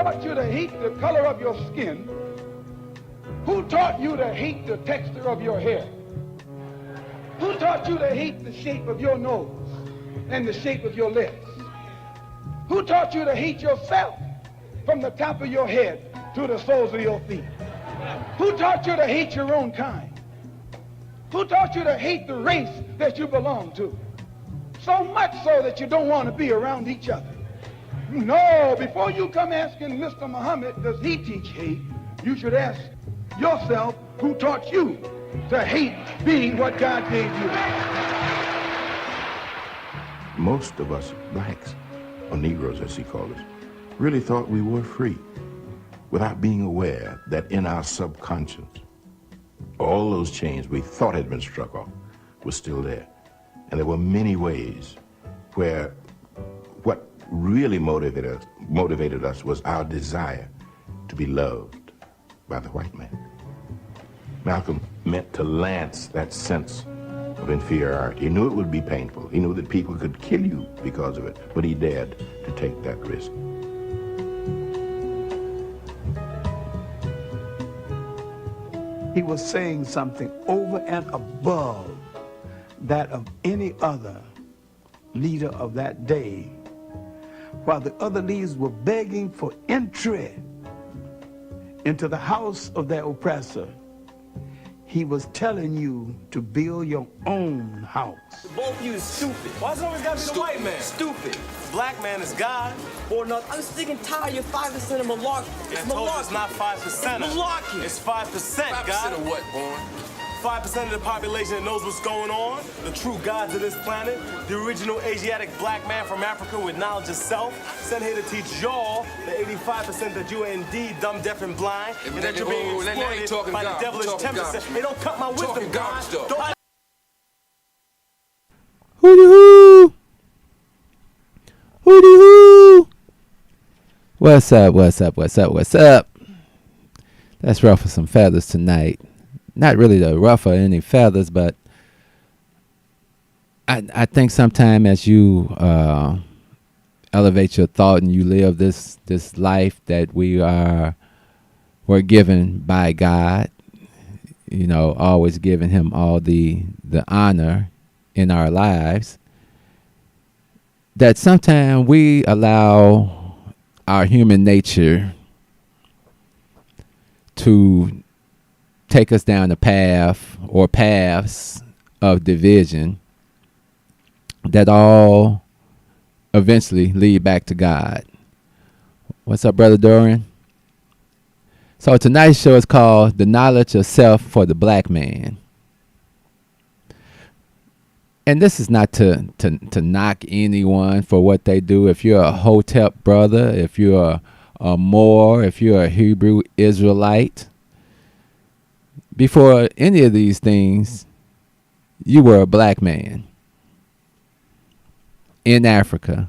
taught you to hate the color of your skin? Who taught you to hate the texture of your hair? Who taught you to hate the shape of your nose and the shape of your lips? Who taught you to hate yourself from the top of your head to the soles of your feet? Who taught you to hate your own kind? Who taught you to hate the race that you belong to? So much so that you don't want to be around each other. No, before you come asking Mr. Muhammad, does he teach hate? You should ask yourself, who taught you to hate being what God gave you? Most of us blacks, or Negroes as he called us, really thought we were free without being aware that in our subconscious, all those chains we thought had been struck off were still there. And there were many ways where what really motivated us was our desire to be loved by the white man. Malcolm meant to lance that sense of inferiority. He knew it would be painful. He knew that people could kill you because of it, but he dared to take that risk. He was saying something over and above that of any other leader of that day. While the other leaders were begging for entry into the house of their oppressor, he was telling you to build your own house. Both of you is stupid. Why is it always gotta be the white man? Stupid. Black man is God. Or not. I'm sick and tired of your 5% of malarkey. It's malarkey. It's not 5%. It's malarkey. It's 5%, God. 5% of what, Born? 5% of the population that knows what's going on, the true gods of this planet, the original Asiatic black man from Africa with knowledge of self, sent here to teach y'all, the 85% that you are indeed dumb, deaf, and blind, and that you're being exploited by the devilish 10%. They don't cut my wisdom, God. Hooty-hoo! Hooty-hoo! What's up, what's up, what's up, what's up? Let's ruffle some feathers tonight. Not really to ruffle any feathers, but I think sometime as you elevate your thought and you live this life that we're given by God, you know, always giving him all the honor in our lives, that sometimes we allow our human nature to take us down a path or paths of division that all eventually lead back to God. What's up, Brother Dorian? So tonight's show is called The Knowledge of Self for the Black Man. And this is not to knock anyone for what they do. If you're a Hotep brother, if you're a Moor, if you're a Hebrew Israelite, before any of these things, you were a black man in Africa.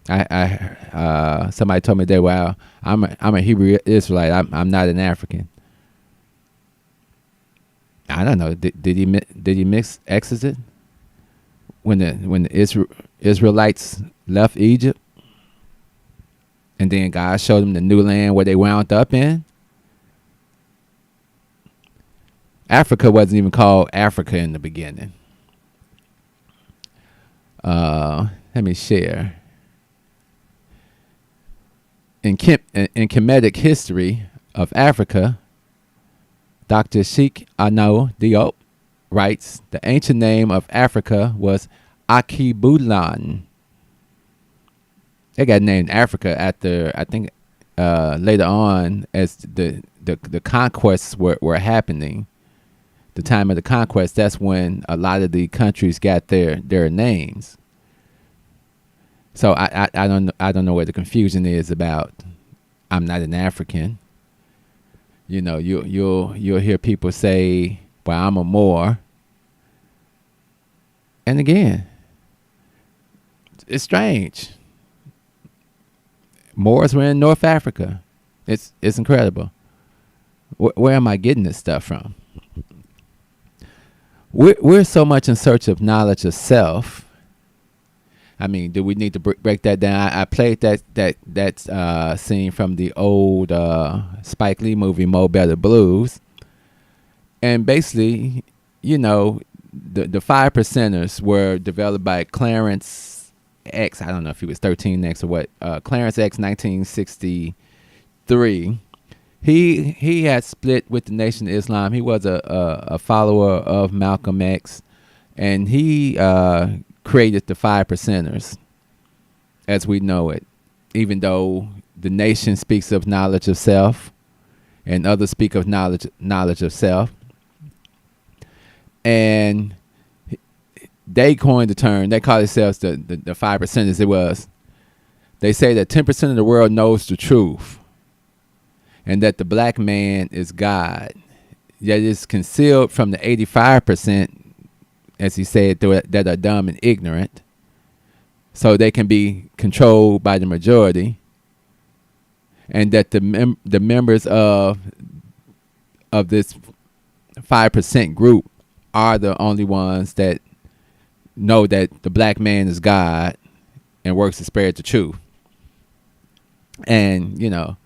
Somebody told me that, well, I'm a Hebrew Israelite. I'm not an African. I don't know. Did he mix Exodus when the Israelites left Egypt, and then God showed them the new land where they wound up in? Africa wasn't even called Africa in the beginning. Let me share. In Kemetic history of Africa, Dr. Sheikh Anaw Diop writes, the ancient name of Africa was Akibulan. They got named Africa after, I think, later on as the conquests were happening. The time of the conquest, that's when a lot of the countries got their names. So I don't know where the confusion is about. I'm not an African. You know, you'll hear people say, "Well, I'm a Moor." And again, it's strange. Moors were in North Africa. It's incredible. Where am I getting this stuff from? We're so much in search of knowledge of self I mean, do we need to break that down? I played that scene from the old Spike Lee movie Mo Better Blues, and basically, you know, the 5 percenters were developed by Clarence X. I don't know if he was 13X or what. Clarence X, 1963. He had split with the Nation of Islam. He was a follower of Malcolm X, and he created the 5 percenters as we know it, even though the nation speaks of knowledge of self and others speak of knowledge of self. And they coined the term, they call themselves the 5 percenters. They say that 10% of the world knows the truth and that the black man is God. Yet it's concealed from the 85%, as he said, that are dumb and ignorant, so they can be controlled by the majority, and that the members of this 5% group are the only ones that know that the black man is God and works to spread the truth. And, you know,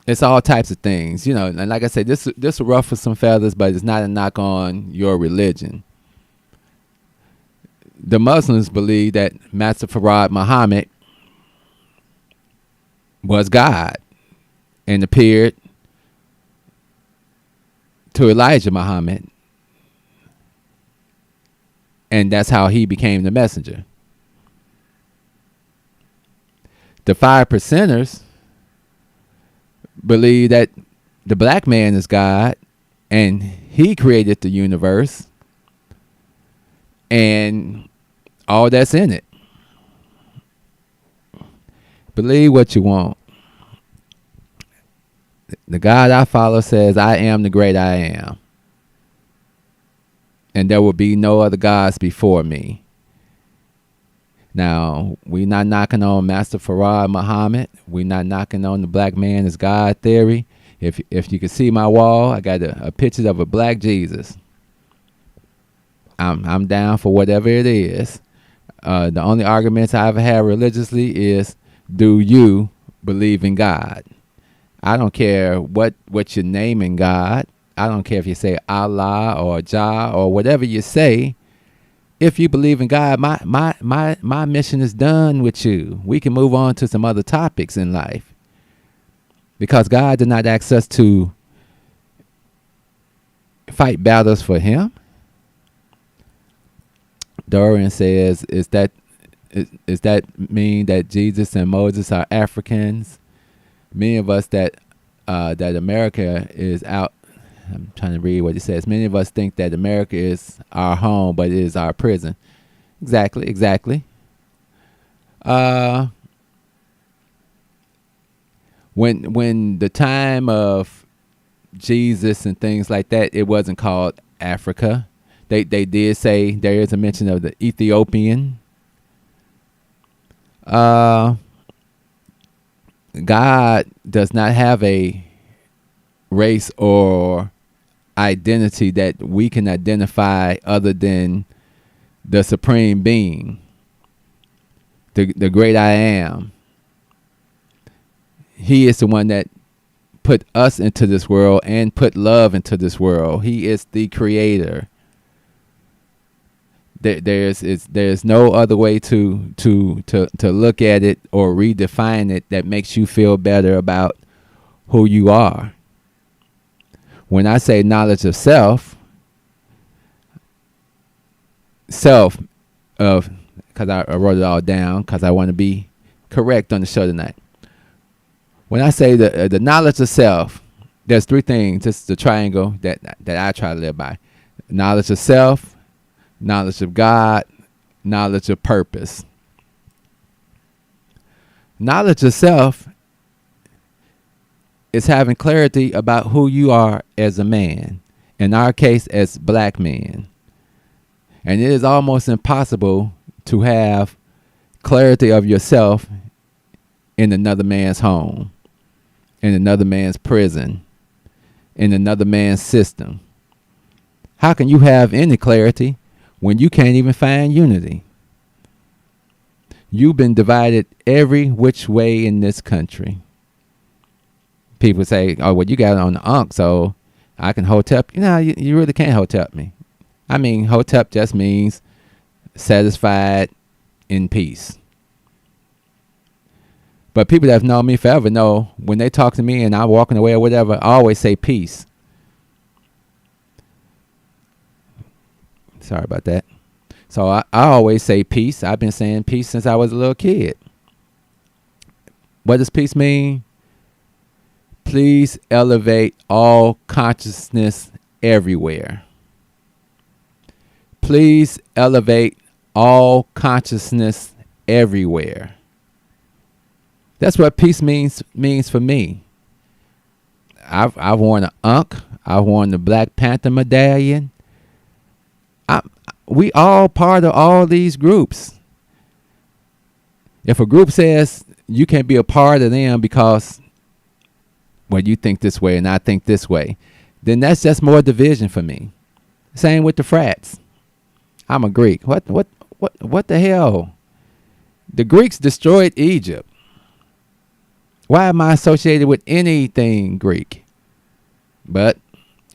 it's all types of things, you know, and like I said, this will ruffle some feathers, but it's not a knock on your religion. The Muslims believe that Master Farad Muhammad was God and appeared to Elijah Muhammad, and that's how he became the messenger. The 5 percenters believe that the black man is God and he created the universe and all that's in it. Believe what you want. The God I follow says, I am the great I am, and there will be no other gods before me. Now, we not knocking on Master Farad Muhammad. We not knocking on the black man is God theory. If you can see my wall, I got a picture of a black Jesus. I'm down for whatever it is. The only arguments I ever had religiously is, do you believe in God? I don't care what you're naming God. I don't care if you say Allah or Jah or whatever you say. If you believe in God, my mission is done with you. We can move on to some other topics in life, because God did not ask us to fight battles for him. Dorian says, is that mean that Jesus and Moses are Africans? Many of us that America is out. I'm trying to read what he says. Many of us think that America is our home, but it is our prison. Exactly. When the time of Jesus and things like that, it wasn't called Africa. They did say there is a mention of the Ethiopian. God does not have a race or identity that we can identify other than the supreme being, the great I am. He is the one that put us into this world and put love into this world. He is the creator. There's no other way to look at it or redefine it that makes you feel better about who you are. When I say knowledge of self of, because I wrote it all down because I want to be correct on the show tonight. When I say the knowledge of self, there's 3 things. This is the triangle that I try to live by: knowledge of self, knowledge of God, knowledge of purpose. Knowledge of self is having clarity about who you are as a man, in our case as black men. And it is almost impossible to have clarity of yourself in another man's home, in another man's prison, in another man's system. How can you have any clarity when you can't even find unity? You've been divided every which way in this country. People say, oh, well, you got it on the unk, so I can hotep. You really can't hotep me. I mean, hotep just means satisfied in peace. But people that have known me forever know when they talk to me and I'm walking away or whatever, I always say peace. Sorry about that. So I always say peace. I've been saying peace since I was a little kid. What does peace mean? Please elevate all consciousness everywhere. Please elevate all consciousness everywhere. That's what peace means for me. I've worn an Ankh. I've worn the Black Panther medallion. We all part of all these groups. If a group says you can't be a part of them because, well, you think this way and I think this way, then that's just more division for me. Same with the frats. I'm a Greek. What the hell? The Greeks destroyed Egypt. Why am I associated with anything Greek? But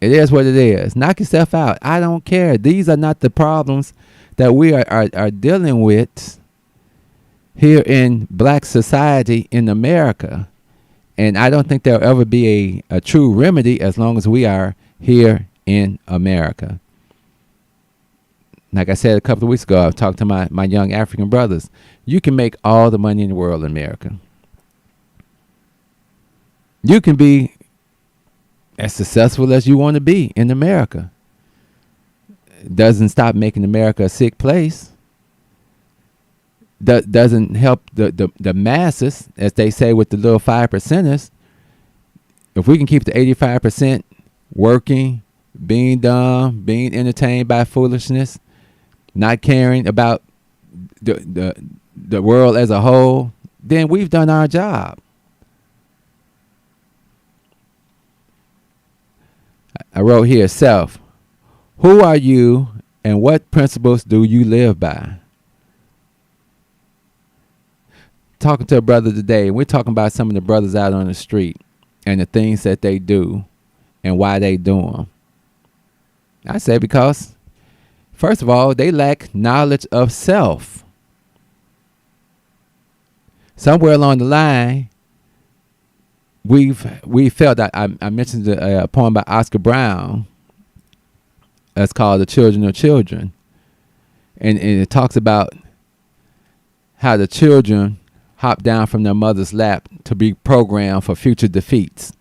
it is what it is. Knock yourself out. I don't care. These are not the problems that we are dealing with here in black society in America. And I don't think there'll ever be a true remedy as long as we are here in America. Like I said a couple of weeks ago, I was talking to my young African brothers. You can make all the money in the world in America. You can be as successful as you want to be in America. It doesn't stop making America a sick place. Doesn't help the masses, as they say with the little 5%ers. If we can keep the 85% working, being dumb, being entertained by foolishness, not caring about the world as a whole, then we've done our job. I wrote here, self. Who are you and what principles do you live by? Talking to a brother today, and we're talking about some of the brothers out on the street and the things that they do and why they do them. I say because, first of all, they lack knowledge of self. Somewhere along the line, we felt that I mentioned a poem by Oscar Brown that's called The Children of Children. And it talks about how the children hop down from their mother's lap to be programmed for future defeats.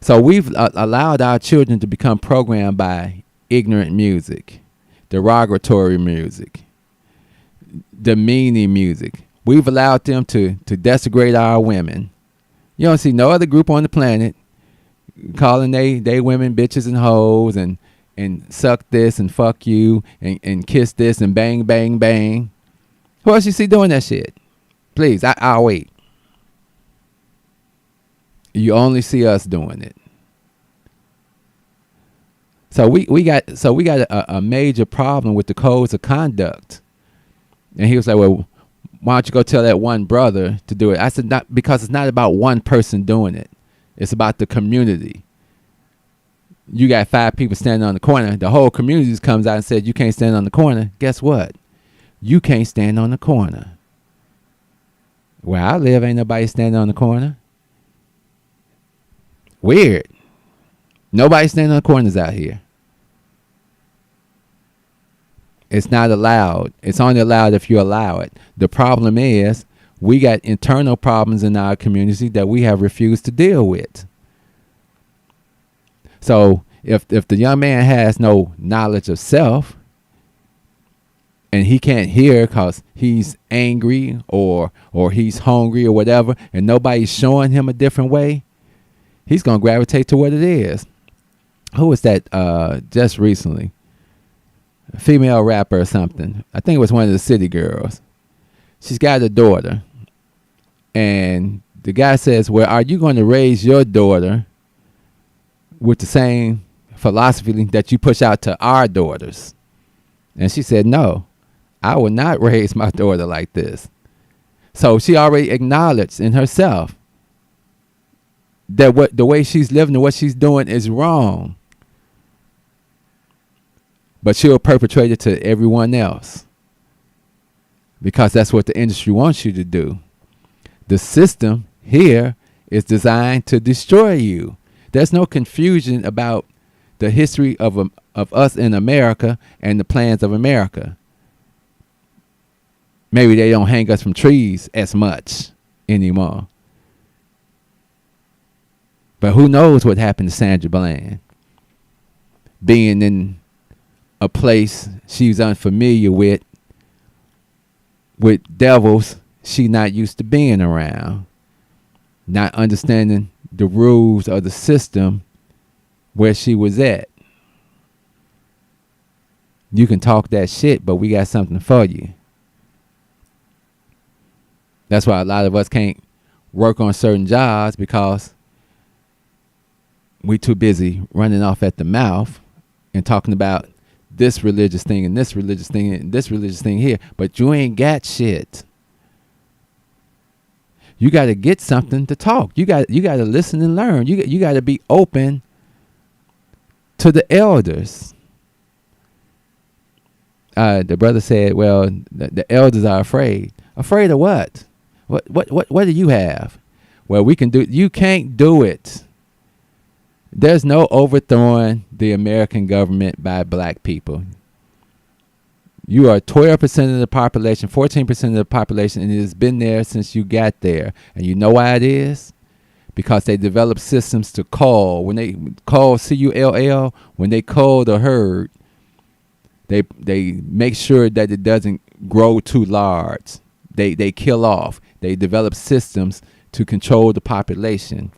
So we've allowed our children to become programmed by ignorant music, derogatory music, demeaning music. We've allowed them to desecrate our women. You don't see no other group on the planet calling they women bitches and hoes and suck this and fuck you and kiss this and bang, bang, bang. Who else you see doing that shit? Please, I'll wait. You only see us doing it. So we got a major problem with the codes of conduct. And he was like, well, why don't you go tell that one brother to do it? I said, not because it's not about one person doing it. It's about the community. You got 5 people standing on the corner. The whole community comes out and says, you can't stand on the corner. Guess what? You can't stand on the corner. Where I live, ain't nobody standing on the corner. Weird. Nobody standing on the corners out here. It's not allowed. It's only allowed if you allow it. The problem is we got internal problems in our community that we have refused to deal with. So if the young man has no knowledge of self and he can't hear because he's angry or he's hungry or whatever, and nobody's showing him a different way, he's going to gravitate to what it is. Who was that just recently? A female rapper or something. I think it was one of the City Girls. She's got a daughter. And the guy says, well, are you going to raise your daughter with the same philosophy that you push out to our daughters? And she said, no, I will not raise my daughter like this. So she already acknowledged in herself that the way she's living and what she's doing is wrong. But she'll perpetrate it to everyone else because that's what the industry wants you to do. The system here is designed to destroy you. There's no confusion about the history of us in America and the plans of America. Maybe they don't hang us from trees as much anymore. But who knows what happened to Sandra Bland? Being in a place she's unfamiliar with devils she not used to being around, not understanding the rules of the system where she was at. You can talk that shit, but we got something for you. That's why a lot of us can't work on certain jobs because we too busy running off at the mouth and talking about this religious thing and this religious thing and this religious thing here, but you ain't got shit. You got to get something to talk. You got to listen and learn. You got to be open to the elders. The brother said, "Well, the elders are afraid. Afraid of what? What do you have? Well, we can do. You can't do it. There's no overthrowing the American government by black people. You are 12% of the population, 14% of the population, and it has been there since you got there. And you know why it is? Because they developed systems to call. When they call CULL, when they call the herd, they make sure that it doesn't grow too large. They kill off. They develop systems to control the population.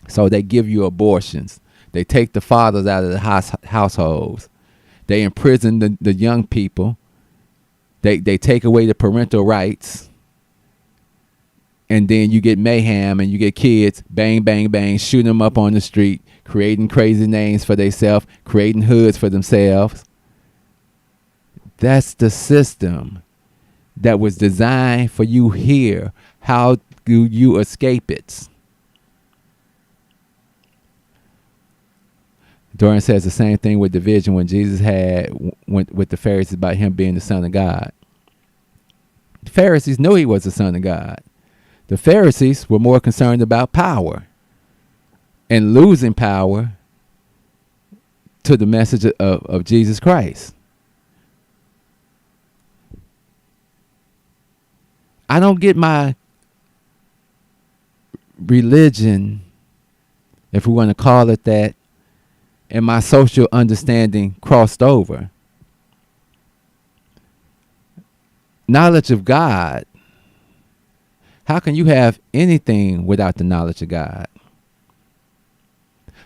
So they give you abortions. They take the fathers out of the households. They imprison the young people. They take away the parental rights. And then you get mayhem and you get kids, bang, bang, bang, shooting them up on the street, creating crazy names for themselves, creating hoods for themselves. That's the system that was designed for you here. How do you escape it? Doran says the same thing with division when Jesus had with the Pharisees about him being the Son of God. The Pharisees knew he was the Son of God. The Pharisees were more concerned about power and losing power to the message of Jesus Christ. I don't get my religion, if we want to call it that, and my social understanding crossed over. Knowledge of God. How can you have anything without the knowledge of God?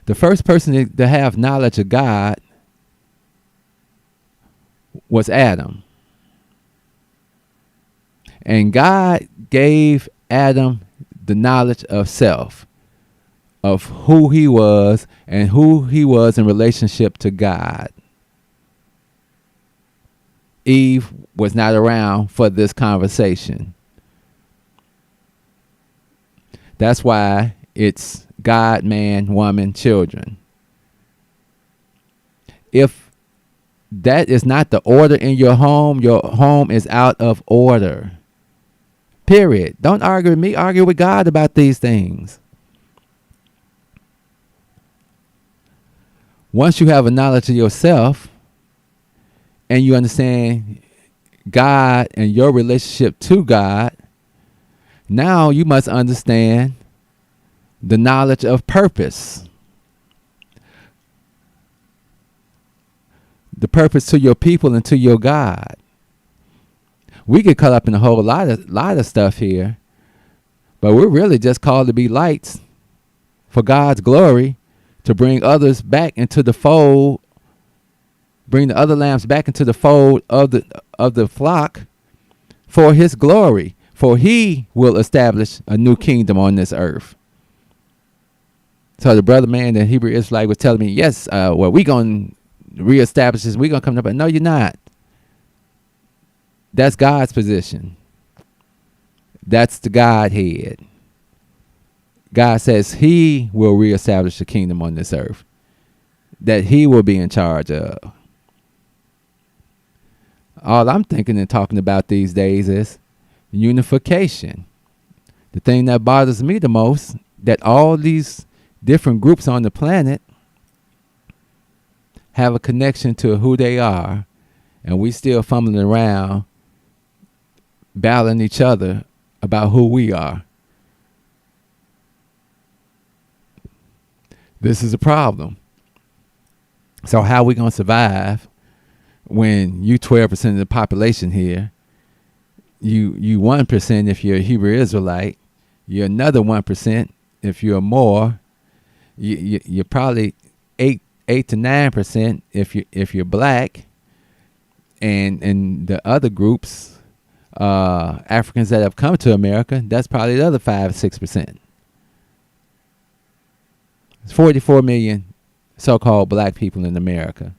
The first person to have knowledge of God was Adam. And God gave Adam the knowledge of self, of who he was and who he was in relationship to God. Eve was not around for this conversation. That's why it's God, man, woman, children. If that is not the order in your home is out of order. Period. Don't argue with me, argue with God about these things. Once you have a knowledge of yourself and you understand God and your relationship to God, now you must understand the knowledge of purpose. The purpose to your people and to your God. We get caught up in a whole lot of stuff here, but we're really just called to be lights for God's glory, to bring others back into the fold, bring the other lambs back into the fold of the flock for his glory, for he will establish a new kingdom on this earth. So the brother man, the Hebrew Israelite, was telling me, yes, well, we're going to reestablish this, we're going to come up, but no, you're not. That's God's position. That's the Godhead. God says he will reestablish the kingdom on this earth, that he will be in charge of. All I'm thinking and talking about these days is unification. The thing that bothers me the most, that all these different groups on the planet have a connection to who they are, and we still fumbling around battling each other about who we are. This is a problem. So how are we going to survive when you 12% of the population here, you 1% if you're a Hebrew Israelite, you're another 1% if you're more, you're probably 8 to 9% if you're black, and the other groups, Africans that have come to America, that's probably the other 5-6%. It's 44 million so-called black people in America.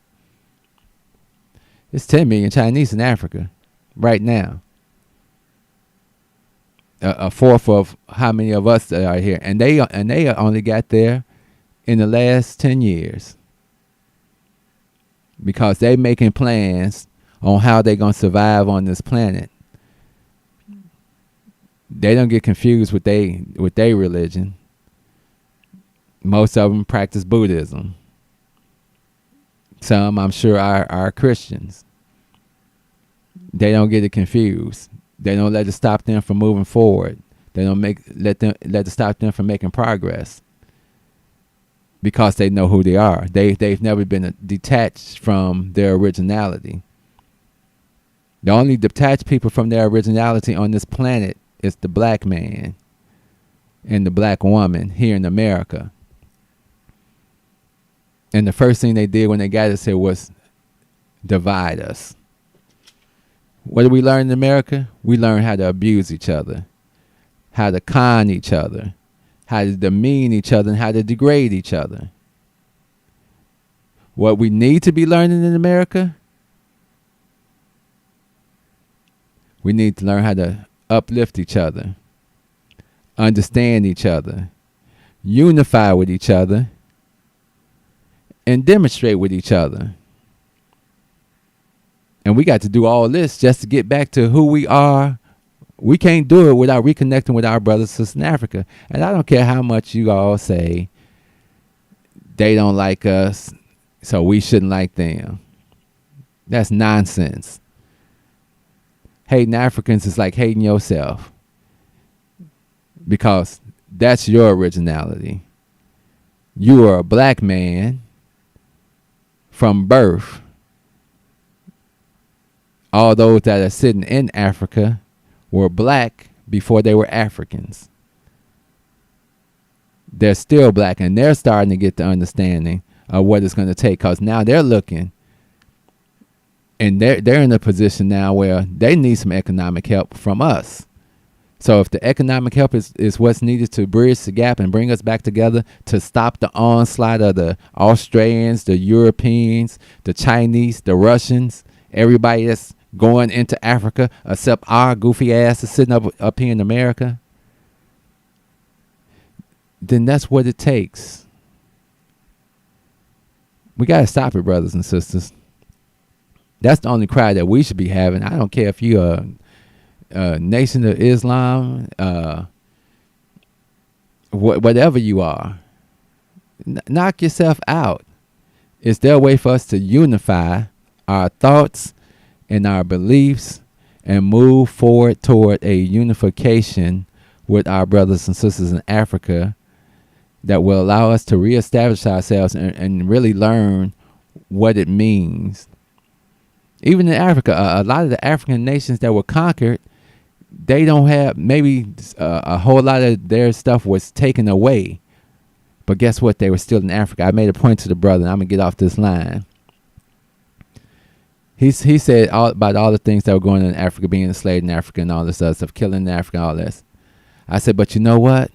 It's 10 million Chinese in Africa right now. A fourth of how many of us that are here, and they only got there in the last 10 years because they making plans on how they're gonna survive on this planet. They don't get confused with their religion. Most of them practice Buddhism. Some, I'm sure, are Christians. They don't get it confused. They don't let it stop them from moving forward. They don't let it stop them from making progress, because they know who they are. They've never been detached from their originality. The only detached people from their originality on this planet is the black man and the black woman here in America. And the first thing they did when they got us here was divide us. What did we learn in America? We learned how to abuse each other, how to con each other, how to demean each other, and how to degrade each other. What we need to be learning in America, we need to learn how to uplift each other, understand each other, unify with each other, and demonstrate with each other. And we got to do all this just to get back to who we are. We can't do it without reconnecting with our brothers and sisters in Africa. And I don't care how much you all say they don't like us, so we shouldn't like them. That's nonsense. Hating Africans is like hating yourself, because that's your originality. You are a black man from birth. All those that are sitting in Africa were black before they were Africans. They're still black, and they're starting to get the understanding of what it's going to take, because now they're looking, and they're in a position now where they need some economic help from us. So if the economic help is what's needed to bridge the gap and bring us back together to stop the onslaught of the Australians, the Europeans, the Chinese, the Russians, everybody that's going into Africa except our goofy asses sitting up here in America, then that's what it takes. We got to stop it, brothers and sisters. That's the only cry that we should be having. I don't care if you're a Nation of Islam, whatever you are. Knock yourself out. Is there a way for us to unify our thoughts and our beliefs and move forward toward a unification with our brothers and sisters in Africa that will allow us to reestablish ourselves and really learn what it means? Even in Africa, a lot of the African nations that were conquered, they don't have, maybe a whole lot of their stuff was taken away. But guess what? They were still in Africa. I made a point to the brother, and I'm going to get off this line. He said about all the things that were going on in Africa, being enslaved in Africa and all this other stuff, killing in Africa, all this. I said, but you know what?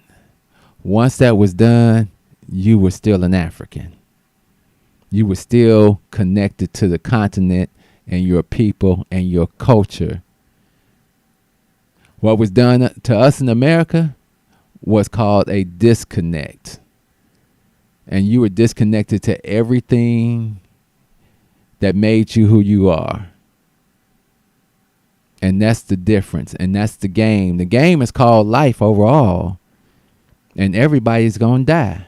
Once that was done, you were still an African. You were still connected to the continent and your people and your culture. What was done to us in America was called a disconnect. And you were disconnected to everything that made you who you are. And that's the difference. And that's the game. The game is called life overall. And everybody's going to die.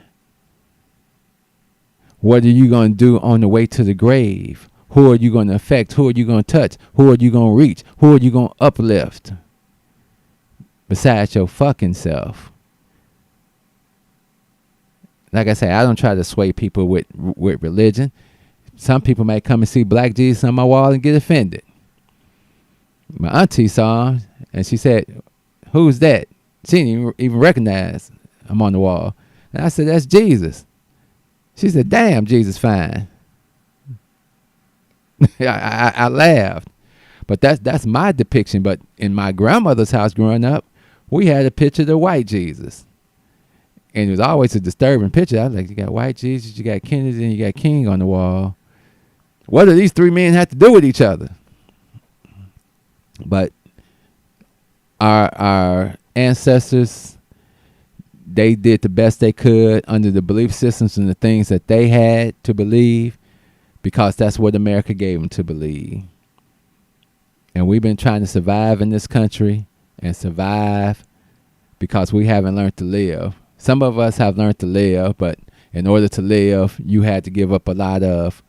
What are you going to do on the way to the grave? Who are you going to affect? Who are you going to touch? Who are you going to reach? Who are you going to uplift? Besides your fucking self. Like I say, I don't try to sway people with religion. Some people may come and see Black Jesus on my wall and get offended. My auntie saw him and she said, "Who's that?" She didn't even recognize him on the wall. And I said, "That's Jesus." She said, "Damn, Jesus fine." I laughed. But that's my depiction. But in my grandmother's house growing up, we had a picture of the white Jesus. And it was always a disturbing picture. I was like, you got white Jesus, you got Kennedy, and you got King on the wall. What do these three men have to do with each other? But our ancestors, they did the best they could under the belief systems and the things that they had to believe, because that's what America gave them to believe. And we've been trying to survive in this country and survive because we haven't learned to live. Some of us have learned to live, but in order to live, you had to give up a lot of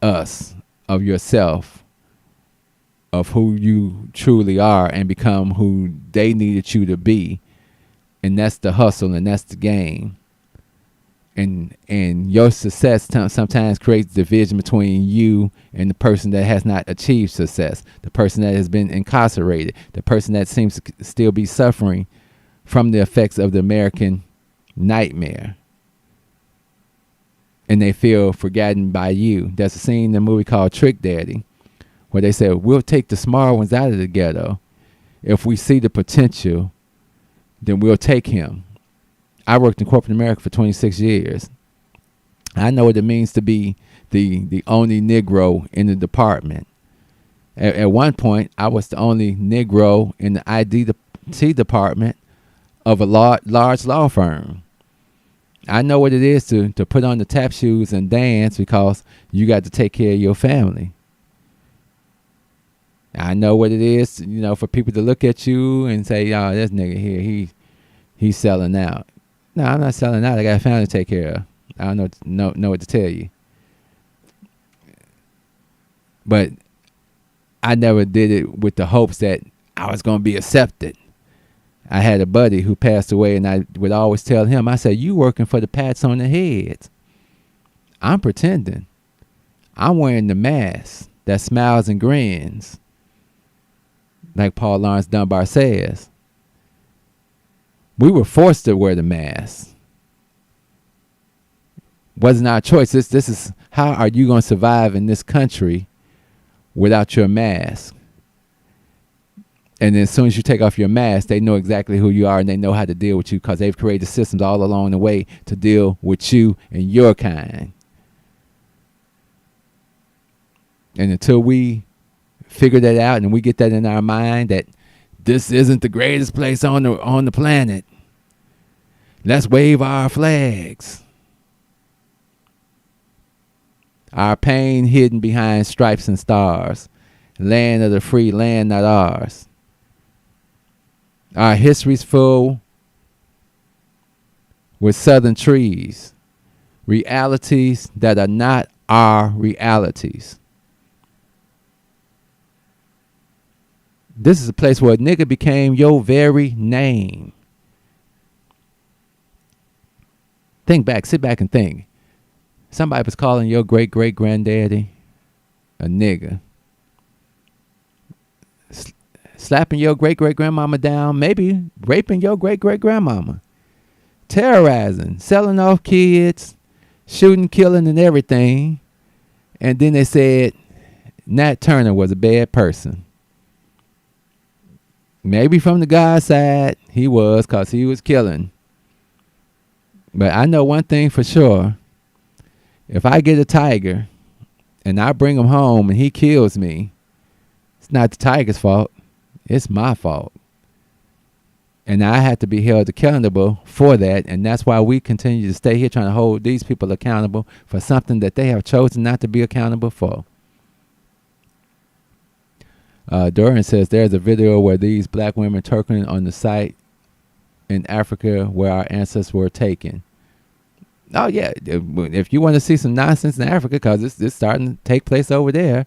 us, of yourself, of who you truly are, and become who they needed you to be. And that's the hustle, and that's the game. And your success sometimes creates division between you and the person that has not achieved success, the person that has been incarcerated, the person that seems to still be suffering from the effects of the American nightmare. And they feel forgotten by you. There's a scene in the movie called Trick Daddy where they say, we'll take the smart ones out of the ghetto. If we see the potential, then we'll take him. I worked in corporate America for 26 years. I know what it means to be the only Negro in the department. At one point, I was the only Negro in the IT department of a large law firm. I know what it is to put on the tap shoes and dance because you got to take care of your family. I know what it is, for people to look at you and say, "Oh, this nigga here, he's selling out." No, I'm not selling out. I got a family to take care of. I don't know what to tell you. But I never did it with the hopes that I was going to be accepted. I had a buddy who passed away, and I would always tell him, I said, "You working for the pats on the head. I'm pretending. I'm wearing the mask that smiles and grins." Like Paul Laurence Dunbar says. We were forced to wear the mask. Wasn't our choice. This is, how are you going to survive in this country without your mask? And then as soon as you take off your mask, they know exactly who you are, and they know how to deal with you because they've created systems all along the way to deal with you and your kind. And until we figure that out and we get that in our mind that this isn't the greatest place on the planet, let's wave our flags. Our pain hidden behind stripes and stars. Land of the free, land not ours. Our history's full with southern trees. Realities that are not our realities. This is a place where a nigga became your very name. Think back, sit back and think. Somebody was calling your great-great-granddaddy a nigga. Slapping your great-great-grandmama down, maybe raping your great-great-grandmama. Terrorizing, selling off kids, shooting, killing, and everything. And then they said Nat Turner was a bad person. Maybe from the guy's side, he was, because he was killing. But I know one thing for sure. If I get a tiger and I bring him home and he kills me, it's not the tiger's fault. It's my fault. And I have to be held accountable for that. And that's why we continue to stay here trying to hold these people accountable for something that they have chosen not to be accountable for. Doran says there's a video where these black women twerking on the site in Africa where our ancestors were taken. Oh, yeah. If you want to see some nonsense in Africa, because it's starting to take place over there,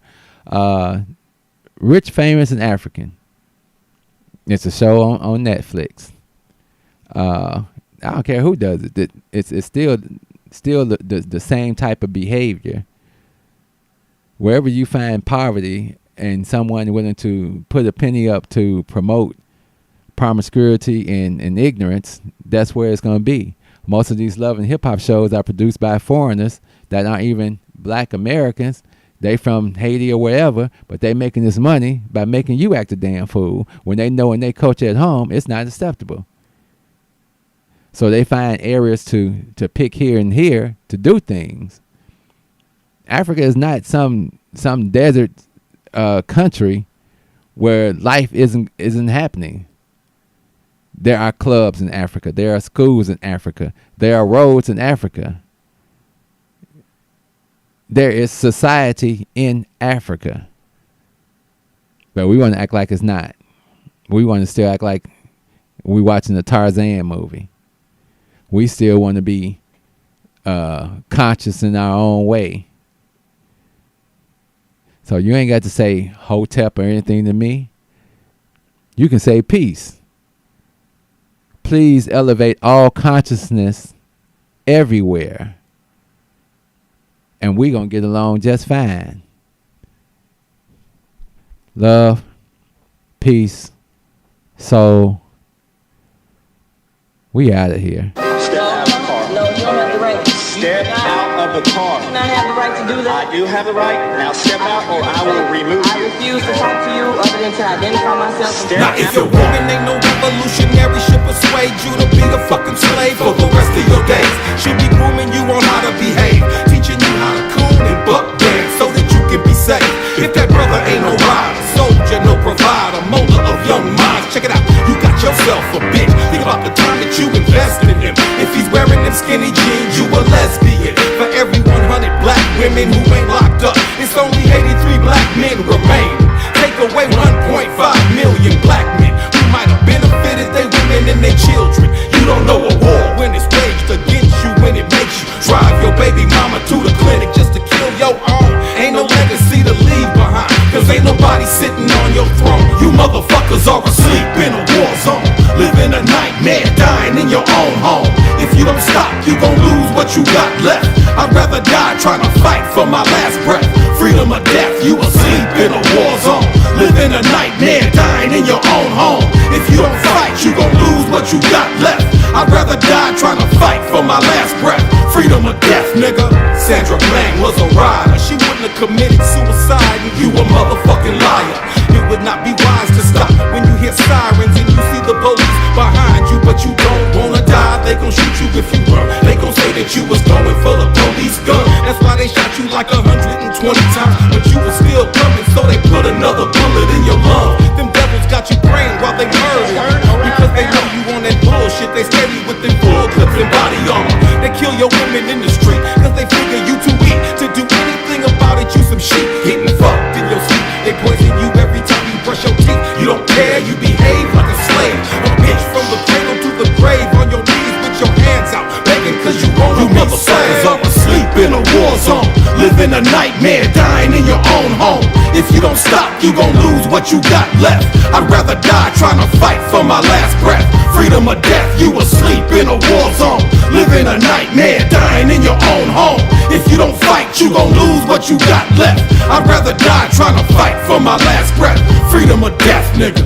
Rich, Famous, and African. It's a show on Netflix. I don't care who does it. It's still the same type of behavior. Wherever you find poverty and someone willing to put a penny up to promote promiscuity and ignorance, that's where it's going to be. Most of these love and hip hop shows are produced by foreigners that aren't even black Americans. They from Haiti or wherever, but they making this money by making you act a damn fool when they know in their culture at home it's not acceptable. So they find areas to pick here and here to do things. Africa is not some desert country where life isn't happening. There are clubs in Africa. There are schools in Africa. There are roads in Africa. There is society in Africa. But we want to act like it's not. We want to still act like we're watching the Tarzan movie. We still want to be conscious in our own way. So you ain't got to say Hotep or anything to me. You can say peace. Please elevate all consciousness everywhere. And we're going to get along just fine. Love, peace, soul. We out of here. Step out of the car. No, you don't have the right. Step out of the car. You do not have the right to do that. I do have the right. Now step out or I will remove I you. refuse to talk to you other than to identify myself. Step If your woman ain't no revolutionary, she'll persuade you to be a fucking slave for the rest of your days. She'll be grooming you on how to behave, teaching you how to coon and buck dance so that you can be safe. If that brother ain't no rider, soldier, no provider, molder of young minds, check it out, you got yourself a bitch. Think about the time that you invested in him. If he's wearing them skinny jeans, you a lesbian. For every 100 black women who ain't locked up, it's only 83 black men remain. Take away 1.5 million black men who might have benefited their women and their children. You don't know a war when it's waged against you, when it makes you drive your baby mama to the clinic just to kill your own. Ain't no legacy to leave behind, cause ain't nobody sitting on your throne. You motherfuckers are asleep in a war zone, living a nightmare, dying in your own home. If you don't stop, you gon' lose what you got left. I'd rather die trying to fight for my last breath. Freedom or death, you asleep in a war zone, living a nightmare, dying in your own home. If you don't fight, you gon' lose what you got left. I'd rather die trying to fight for my last breath. Freedom or death, nigga. Sandra Bland was a rider. She wouldn't have committed suicide, and you a motherfucking liar. It would not be wise to stop when you hear sirens and you see the police behind you, but you don't wanna die. They gon' shoot you if you run. They gon' say that you was going for the police gun. That's why they shot you like 120 times, but you was still coming, so they put another bullet in your lung. Them devils got you praying while they murder, because they know you on that bullshit. They steady with them bull clips and body armor. They kill your women in the street, cause they figure you too weak to do anything about it. You some shit, getting fucked in your sleep. They poison you every time you brush your teeth. You don't care, you behave like a slave. A bitch from the cradle to the grave, on your knees with your hands out, begging cause you want to. You motherfuckers are asleep in a war zone, living a nightmare, dying in your own home. If you don't stop, you gon' lose what you got left. I'd rather die trying to fight for my last breath. Freedom or death, you asleep in a war zone, living a nightmare, dying in your own home. If you don't fight, you gon' lose what you got left. I'd rather die trying to fight for my last breath. Freedom or death, nigga.